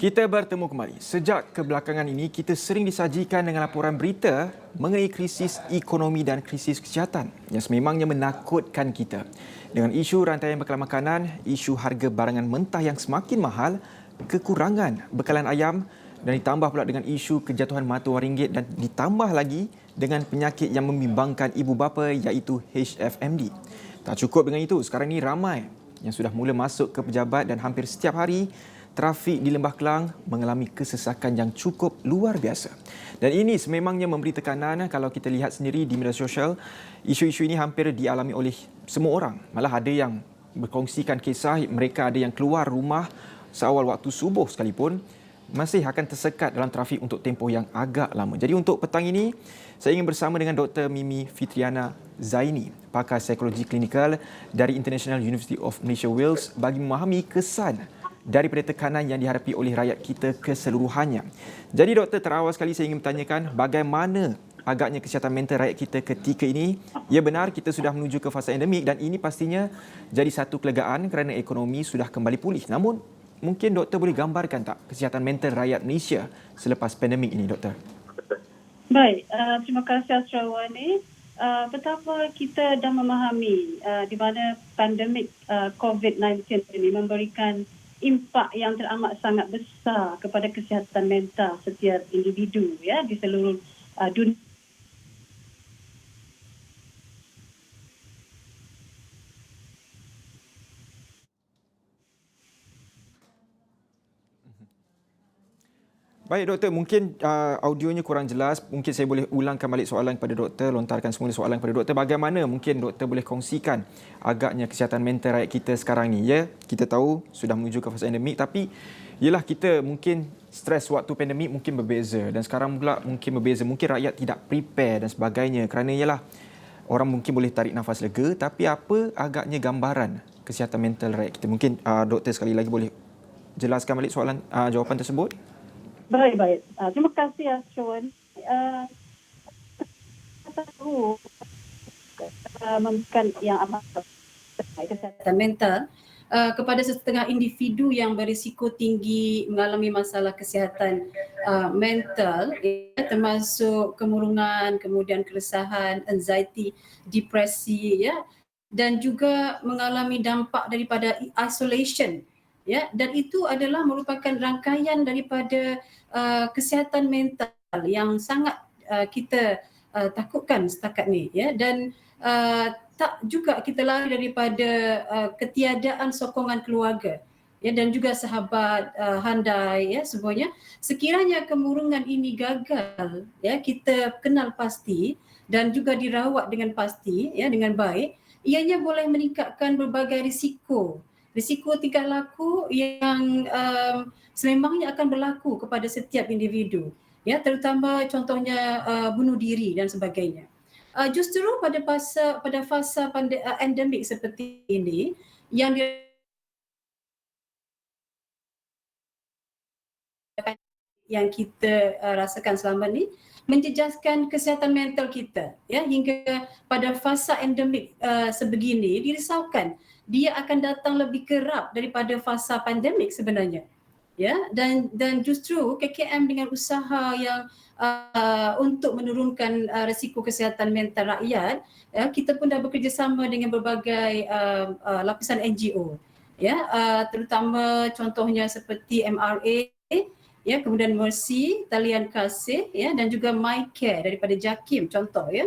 Kita bertemu kembali. Sejak kebelakangan ini, kita sering disajikan dengan laporan berita mengenai krisis ekonomi dan krisis kesihatan yang sememangnya menakutkan kita. Dengan isu rantaian bekalan makanan, isu harga barangan mentah yang semakin mahal, kekurangan bekalan ayam dan ditambah pula dengan isu kejatuhan mata wang ringgit dan ditambah lagi dengan penyakit yang membimbangkan ibu bapa iaitu HFMD. Tak cukup dengan itu, sekarang ini ramai yang sudah mula masuk ke pejabat dan hampir setiap hari trafik di Lembah Kelang mengalami kesesakan yang cukup luar biasa. Dan ini sememangnya memberi tekanan kalau kita lihat sendiri di media sosial, isu-isu ini hampir dialami oleh semua orang. Malah ada yang berkongsikan kisah mereka ada yang keluar rumah seawal waktu subuh sekalipun masih akan tersekat dalam trafik untuk tempoh yang agak lama. Jadi untuk petang ini, saya ingin bersama dengan Dr. Mimi Fitriana Zaini, pakar psikologi klinikal dari International University of Malaysia Wales bagi memahami kesan daripada tekanan yang dihadapi oleh rakyat kita keseluruhannya. Jadi doktor, terawal sekali saya ingin bertanyakan bagaimana agaknya kesihatan mental rakyat kita ketika ini. Ya benar, kita sudah menuju ke fasa endemik dan ini pastinya jadi satu kelegaan kerana ekonomi sudah kembali pulih. Namun mungkin doktor boleh gambarkan tak kesihatan mental rakyat Malaysia selepas pandemik ini, doktor? Baik, terima kasih Asrawani. Betapa kita dah memahami di mana pandemik COVID-19 ini memberikan impak yang teramat sangat besar kepada kesihatan mental setiap individu ya di seluruh dunia. Baik doktor, mungkin audionya kurang jelas. Mungkin saya boleh ulangkan balik soalan kepada doktor, lontarkan semula soalan kepada doktor. Bagaimana mungkin doktor boleh kongsikan agaknya kesihatan mental rakyat kita sekarang ni? Ya, kita tahu sudah menuju ke fasa endemik, tapi yalah kita mungkin stres waktu pandemik mungkin berbeza dan sekarang pula mungkin berbeza. Mungkin rakyat tidak prepare dan sebagainya kerana yalah orang mungkin boleh tarik nafas lega, tapi apa agaknya gambaran kesihatan mental rakyat kita? Mungkin doktor sekali lagi boleh jelaskan balik soalan jawapan tersebut? Baik. Terima kasih Aswan. Tahu memberikan yang amat kesihatan mental kepada setengah individu yang berisiko tinggi mengalami masalah kesihatan mental, termasuk kemurungan, kemudian keresahan, anxiety, depresi, ya, dan juga mengalami dampak daripada isolation. Ya, dan itu adalah merupakan rangkaian daripada kesihatan mental yang sangat kita takutkan setakat ni, ya, dan tak juga kita lari daripada ketiadaan sokongan keluarga, ya, dan juga sahabat handai, ya, semuanya. Sekiranya kemurungan ini gagal, ya, kita kenal pasti dan juga dirawat dengan pasti, ya, dengan baik, ianya boleh meningkatkan berbagai risiko tingkah laku yang sememangnya akan berlaku kepada setiap individu, ya, terutama contohnya bunuh diri dan sebagainya. Justru pada fasa endemik seperti ini yang kita rasakan selama ni menjejaskan kesihatan mental kita, ya, hingga pada fasa endemik sebegini dirisaukan dia akan datang lebih kerap daripada fasa pandemik sebenarnya, ya, dan justru KKM dengan usaha yang untuk menurunkan risiko kesihatan mental rakyat, ya, kita pun dah bekerjasama dengan berbagai lapisan NGO, ya, terutama contohnya seperti MRA, ya, kemudian Mercy, Talian Kasih, ya, dan juga MyCare daripada JAKIM contoh, ya,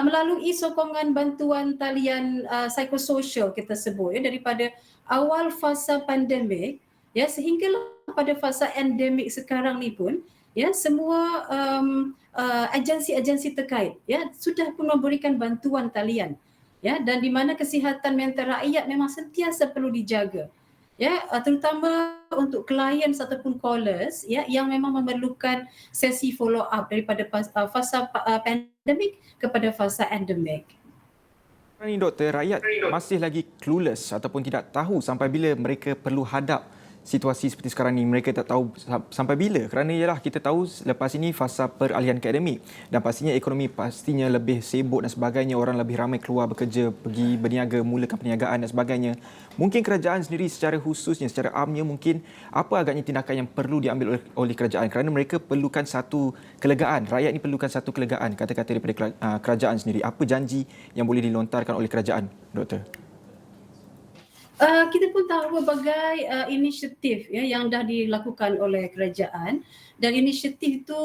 melalui sokongan bantuan talian psikososial kita sebut, ya, daripada awal fasa pandemik, ya, sehinggalah pada fasa endemik sekarang ni pun, ya, semua agensi-agensi terkait, ya, sudah pun memberikan bantuan talian, ya, dan di mana kesihatan mental rakyat memang sentiasa perlu dijaga, ya, terutama untuk klien ataupun callers, ya, yang memang memerlukan sesi follow up daripada fasa pandemik kepada fasa endemik. Ini doktor, rakyat masih lagi clueless ataupun tidak tahu sampai bila mereka perlu hadap situasi seperti sekarang ni mereka tak tahu sampai bila, kerana ialah kita tahu lepas ini fasa peralihan akademik dan pastinya ekonomi pastinya lebih sibuk dan sebagainya, orang lebih ramai keluar bekerja, pergi berniaga, mulakan perniagaan dan sebagainya. Mungkin kerajaan sendiri secara khususnya, secara amnya mungkin apa agaknya tindakan yang perlu diambil oleh kerajaan, kerana mereka perlukan satu kelegaan, rakyat ini perlukan satu kelegaan, kata-kata daripada kerajaan sendiri. Apa janji yang boleh dilontarkan oleh kerajaan, Doktor? Kita pun tahu berbagai inisiatif ya yang dah dilakukan oleh kerajaan, dan inisiatif itu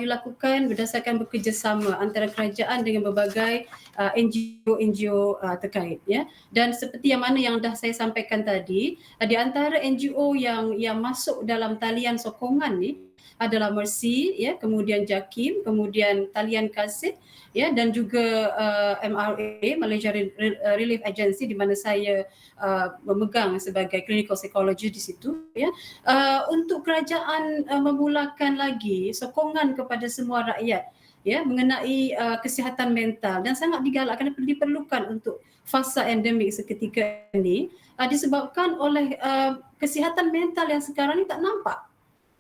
dilakukan berdasarkan bekerjasama antara kerajaan dengan berbagai NGO terkait ya. Dan seperti yang mana yang dah saya sampaikan tadi, di antara NGO yang masuk dalam talian sokongan ni adalah Mercy ya, kemudian JAKIM, kemudian Talian Kasih ya, dan juga MRA, Malaysia Relief Agency, di mana saya memegang sebagai clinical psychologist di situ ya, untuk kerajaan memulakan lagi sokongan kepada semua rakyat ya mengenai kesihatan mental, dan sangat digalakkan dan diperlukan untuk fasa endemik seketika ini disebabkan oleh kesihatan mental yang sekarang ni tak nampak.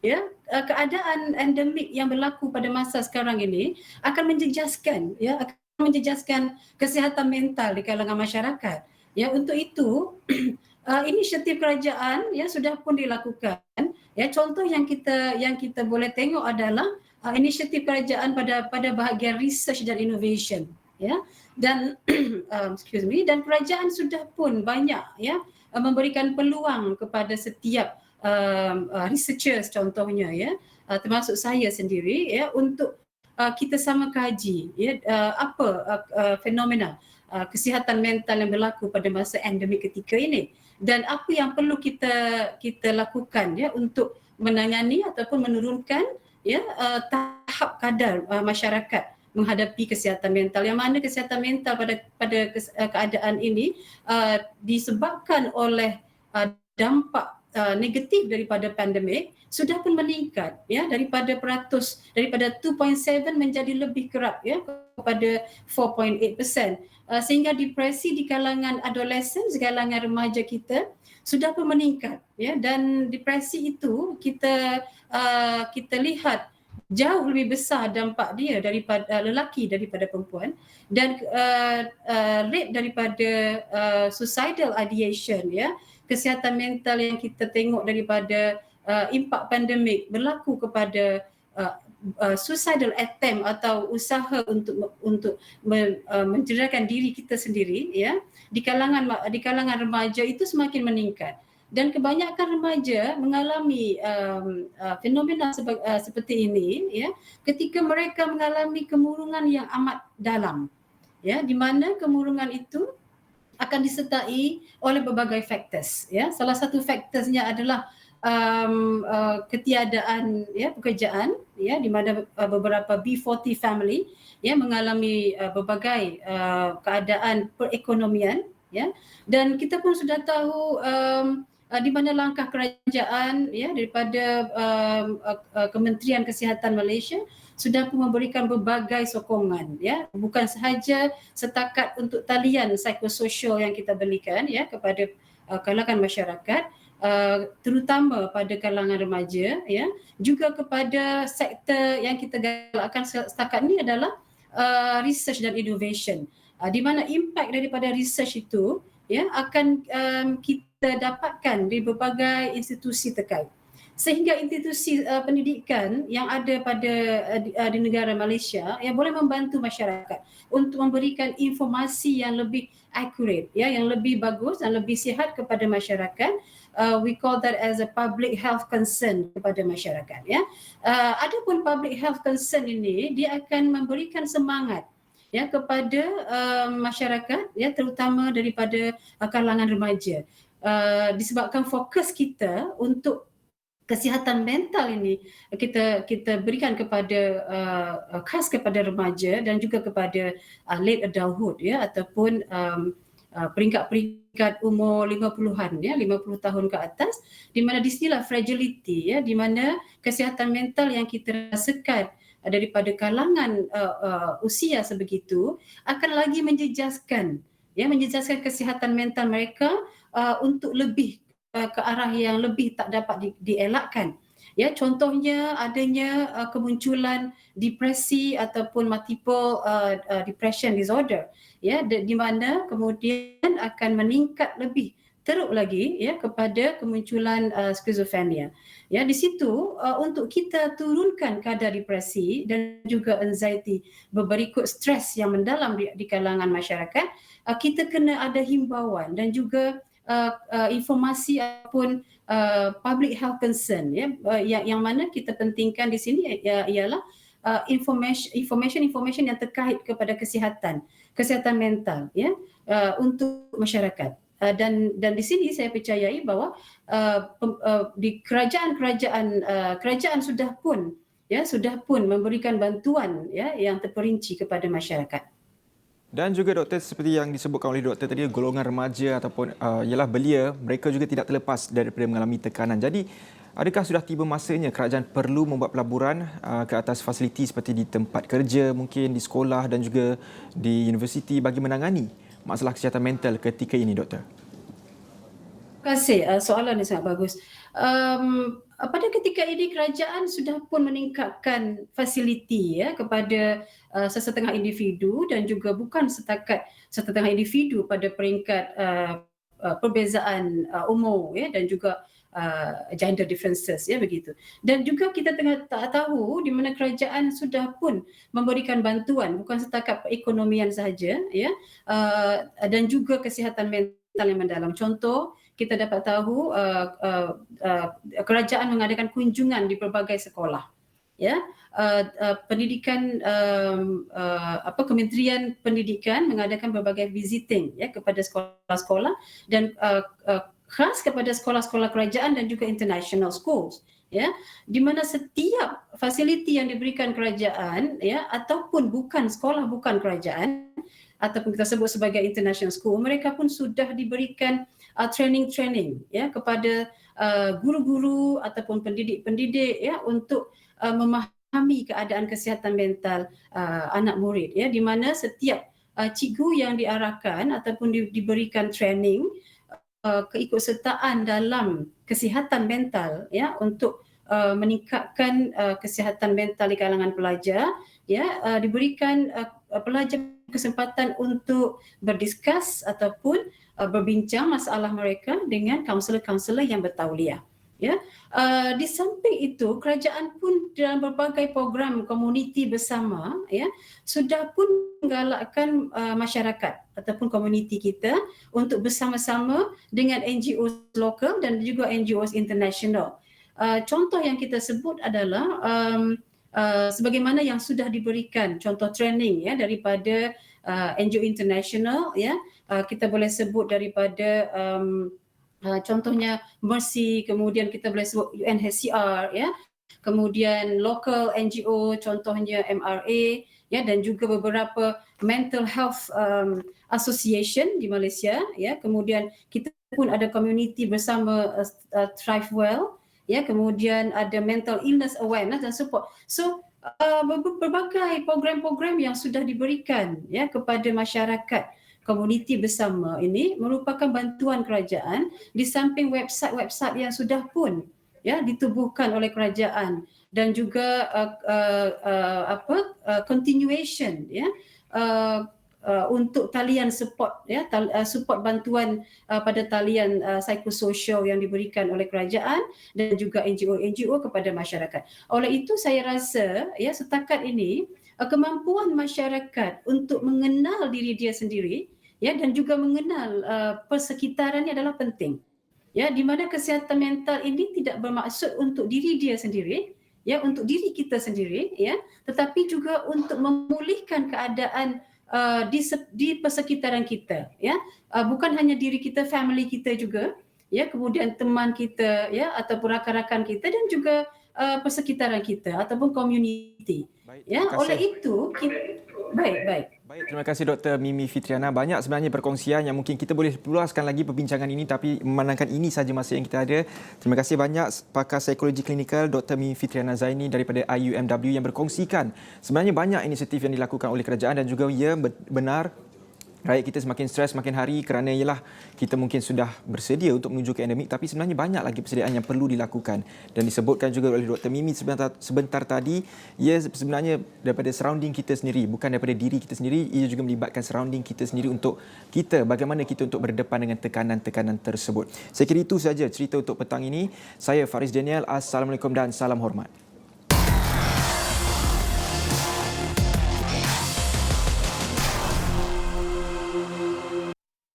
Ya, keadaan endemik yang berlaku pada masa sekarang ini akan menjejaskan kesihatan mental di kalangan masyarakat. Ya, untuk itu inisiatif kerajaan ya sudah pun dilakukan. Ya, contoh yang kita boleh tengok adalah inisiatif kerajaan pada bahagian research dan innovation. Ya, dan dan kerajaan sudah pun banyak ya memberikan peluang kepada setiap researchers contohnya ya, termasuk saya sendiri ya, untuk kita sama kaji ya apa fenomena kesihatan mental yang berlaku pada masa endemik ketika ini, dan apa yang perlu kita lakukan ya untuk menangani ataupun menurunkan ya tahap kadar masyarakat menghadapi kesihatan mental, yang mana kesihatan mental pada keadaan ini disebabkan oleh dampak negatif daripada pandemik sudah pun meningkat ya daripada 2.7 menjadi lebih kerap ya kepada 4.8%, sehingga depresi di kalangan adolesen, di kalangan remaja kita sudah pun meningkat ya, dan depresi itu kita lihat jauh lebih besar dampak dia daripada lelaki daripada perempuan, dan rate daripada suicidal ideation ya, kesihatan mental yang kita tengok daripada impak pandemik berlaku kepada suicidal attempt atau usaha untuk mencederakan diri kita sendiri ya di kalangan remaja itu semakin meningkat, dan kebanyakan remaja mengalami fenomena seperti ini ya ketika mereka mengalami kemurungan yang amat dalam ya, di mana kemurungan itu akan disertai oleh berbagai faktor ya. Salah satu faktornya adalah ketiadaan ya pekerjaan ya, di mana beberapa B40 family ya mengalami berbagai keadaan perekonomian ya, dan kita pun sudah tahu di mana langkah kerajaan ya daripada Kementerian Kesihatan Malaysia sudah pun memberikan berbagai sokongan ya, bukan sahaja setakat untuk talian psikososial yang kita berikan ya kepada kalangan masyarakat, terutama pada kalangan remaja ya, juga kepada sektor yang kita galakkan setakat ini adalah research dan innovation, di mana impak daripada research itu ya akan kita dapatkan di berbagai institusi terkait, sehingga institusi pendidikan yang ada di negara Malaysia yang boleh membantu masyarakat untuk memberikan informasi yang lebih accurate ya, yang lebih bagus dan lebih sihat kepada masyarakat. We call that as a public health concern kepada masyarakat ya. Adapun public health concern ini dia akan memberikan semangat ya kepada masyarakat ya, terutama daripada kalangan remaja, disebabkan fokus kita untuk kesihatan mental ini kita berikan kepada khas kepada remaja dan juga kepada late adulthood ya, ataupun peringkat umur 50-an ya, 50 tahun ke atas, di mana di sinilah fragility ya, di mana kesihatan mental yang kita rasakan daripada kalangan usia sebegitu akan lagi menjejaskan kesihatan mental mereka untuk lebih ke arah yang lebih tak dapat dielakkan. Ya, contohnya adanya kemunculan depresi ataupun multiple depression disorder, ya, di mana kemudian akan meningkat lebih teruk lagi ya kepada kemunculan skizofrenia. Ya, di situ untuk kita turunkan kadar depresi dan juga anxiety berikut stres yang mendalam di kalangan masyarakat, kita kena ada himbauan dan juga informasi ataupun public health concern, ya, yang mana kita pentingkan di sini ialah information yang terkait kepada kesihatan mental, ya, untuk masyarakat. Dan di sini saya percayai bahawa di kerajaan sudah pun memberikan bantuan, ya, yang terperinci kepada masyarakat. Dan juga doktor, seperti yang disebutkan oleh doktor tadi, golongan remaja ataupun ialah belia, mereka juga tidak terlepas daripada mengalami tekanan. Jadi adakah sudah tiba masanya kerajaan perlu membuat pelaburan ke atas fasiliti seperti di tempat kerja, mungkin di sekolah dan juga di universiti bagi menangani masalah kesihatan mental ketika ini, doktor? Terima kasih, soalan yang sangat bagus. Pada ketika ini kerajaan sudah pun meningkatkan fasiliti, ya, kepada sesetengah individu dan juga bukan setakat sesetengah individu pada peringkat perbezaan umur, ya, dan juga gender differences, ya, begitu. Dan juga kita tengah tak tahu di mana kerajaan sudah pun memberikan bantuan bukan setakat perekonomian sahaja, ya, dan juga kesihatan mental yang mendalam. Contoh, kita dapat tahu kerajaan mengadakan kunjungan di pelbagai sekolah, ya. Pendidikan Kementerian Pendidikan mengadakan berbagai visiting, ya, kepada sekolah-sekolah dan khas kepada sekolah-sekolah kerajaan dan juga international schools, ya, di mana setiap fasiliti yang diberikan kerajaan, ya, ataupun bukan sekolah bukan kerajaan ataupun kita sebut sebagai international school, mereka pun sudah diberikan training, ya, kepada guru-guru ataupun pendidik-pendidik, ya, untuk memahami keadaan kesihatan mental anak murid, ya, di mana setiap cikgu yang diarahkan ataupun diberikan training keikutsertaan dalam kesihatan mental, ya, untuk meningkatkan kesihatan mental di kalangan pelajar, ya, diberikan pelajar kesempatan untuk berdiskus ataupun berbincang masalah mereka dengan kaunselor-kaunselor yang bertauliah, ya. Di samping itu kerajaan pun dalam berbagai program komuniti bersama, ya, sudah pun menggalakkan masyarakat ataupun komuniti kita untuk bersama-sama dengan NGO lokal dan juga NGO international. Contoh yang kita sebut adalah sebagaimana yang sudah diberikan contoh training, ya, daripada NGO international, ya, kita boleh sebut daripada contohnya Mercy, kemudian kita boleh sebut UNHCR, ya, kemudian local NGO contohnya MRA, ya, dan juga beberapa mental health association di Malaysia, ya, kemudian kita pun ada community bersama Thrive Well, ya, kemudian ada mental illness awareness dan support. So berbagai program-program yang sudah diberikan, ya, kepada masyarakat komuniti bersama ini merupakan bantuan kerajaan di samping website-website yang sudah pun, ya, ditubuhkan oleh kerajaan dan juga continuation, ya, untuk talian support, ya, support bantuan pada talian psikososial yang diberikan oleh kerajaan dan juga NGO kepada masyarakat. Oleh itu saya rasa, ya, setakat ini kemampuan masyarakat untuk mengenal diri dia sendiri, ya, dan juga mengenal persekitarannya adalah penting, ya, di mana kesihatan mental ini tidak bermaksud untuk diri dia sendiri, ya, untuk diri kita sendiri, ya, tetapi juga untuk memulihkan keadaan di persekitaran kita, ya, bukan hanya diri kita, family kita juga, ya, kemudian teman kita, ya, ataupun rakan-rakan kita dan juga persekitaran kita ataupun community. Ya, oleh itu baik. Terima kasih Dr. Mimi Fitriana. Banyak sebenarnya perkongsian yang mungkin kita boleh luaskan lagi perbincangan ini, tapi memandangkan ini saja masa yang kita ada. Terima kasih banyak pakar psikologi klinikal Dr. Mimi Fitriana Zaini daripada IUMW yang berkongsikan sebenarnya banyak inisiatif yang dilakukan oleh kerajaan dan juga ia benar Rakyat kita semakin stres makin hari kerana ialah kita mungkin sudah bersedia untuk menuju ke endemik, tapi sebenarnya banyak lagi persediaan yang perlu dilakukan. Dan disebutkan juga oleh Dr. Mimi sebentar tadi, ia sebenarnya daripada surrounding kita sendiri, bukan daripada diri kita sendiri, ia juga melibatkan surrounding kita sendiri untuk kita, bagaimana kita untuk berdepan dengan tekanan-tekanan tersebut. Saya kira itu saja cerita untuk petang ini. Saya Faris Daniel, Assalamualaikum dan salam hormat.